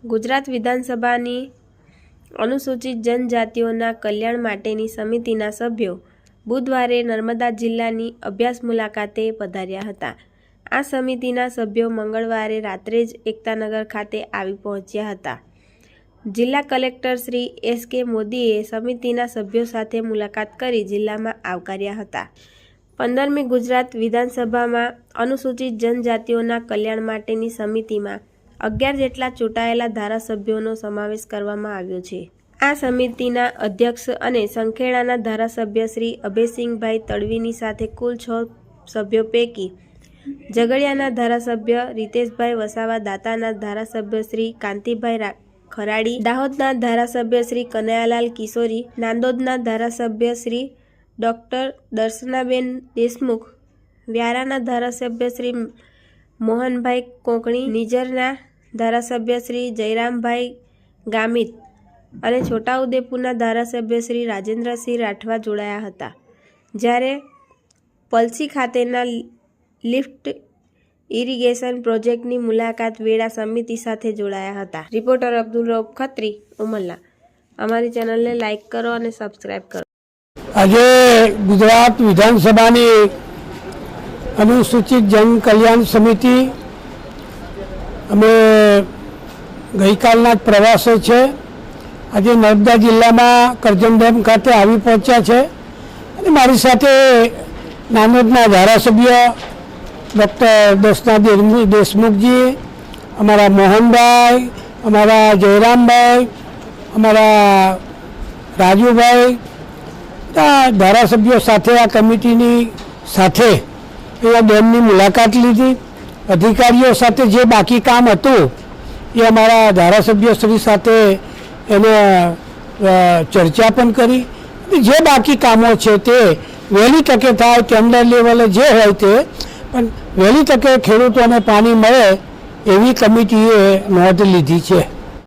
ગુજરાત વિધાનસભાની અનુસૂચિત જનજાતિઓના કલ્યાણ માટેની સમિતિના સભ્યો બુધવારે નર્મદા જિલ્લાની અભ્યાસ મુલાકાતે પધાર્યા હતા। આ સમિતિના સભ્યો મંગળવારે રાત્રે જ એકતાનગર ખાતે આવી પહોંચ્યા હતા। જિલ્લા કલેક્ટર શ્રી એસ.કે. મોદીએ સમિતિના સભ્યો સાથે મુલાકાત કરી જિલ્લામાં આવકાર્યા હતા। 15મી ગુજરાત વિધાનસભામાં અનુસૂચિત જનજાતિઓના કલ્યાણ માટેની સમિતિમાં 11 જેટલા ચૂંટાયેલા ધારાસભ્યોનો સમાવેશ કરવામાં આવ્યો છે। આ સમિતિના અધ્યક્ષ અને સંખેડાના ધારાસભ્ય શ્રી અભયસિંહભાઈ તડવીની સાથે કુલ 6 સભ્યો પૈકી ઝઘડિયાના ધારાસભ્ય રીતેશભાઈ વસાવા, દાતાના ધારાસભ્ય શ્રી કાંતિભાઈ ખરાડી, દાહોદના ધારાસભ્ય શ્રી કનૈયાલાલ કિશોરી, નાંદોદના ધારાસભ્ય શ્રી ડૉક્ટર દર્શનાબેન દેશમુખ, વ્યારાના ધારાસભ્ય શ્રી મોહનભાઈ કોંકણી, નિઝરના ધારાસભ્ય શ્રી જયરામભાઈ ગામિત અને છોટાઉદેપુરના ધારાસભ્ય શ્રી રાજેન્દ્રસિંહ રાઠવા જોડાયા હતા। જ્યારે પલસી ખાતેના લિફ્ટ ઇરિગેશન પ્રોજેક્ટની મુલાકાત વેળા સમિતિ સાથે જોડાયા હતા। રિપોર્ટર અબ્દુલ રઉફ ખત્રી, ઉમરલા। અમારી ચેનલને લાઇક કરો અને સબસ્ક્રાઇબ કરો। આજે ગુજરાત વિધાનસભાની અનુસૂચિત જન કલ્યાણ સમિતિ અમે ગઈકાલના જ પ્રવાસે છે। આજે નર્મદા જિલ્લામાં કરજણ ડેમ ખાતે આવી પહોંચ્યા છે અને મારી સાથે નાંદોદના ધારાસભ્ય ડૉક્ટર દર્શના દેશમુખજી, અમારા મોહનભાઈ, અમારા જયરામભાઈ, અમારા રાજુભાઈ, ધારાસભ્યો સાથે આ કમિટીની સાથે એ ડેમની મુલાકાત લીધી। અધિકારીઓ સાથે જે બાકી કામ હતું એ અમારા ધારાસભ્યશ્રી સાથે એને ચર્ચા પણ કરી। જે બાકી કામો છે તે વહેલી તકે થાય, ટેન્ડર લેવલે જે હોય તે, પણ વહેલી તકે ખેડૂતોને પાણી મળે એવી કમિટીએ નોંધ લીધી છે।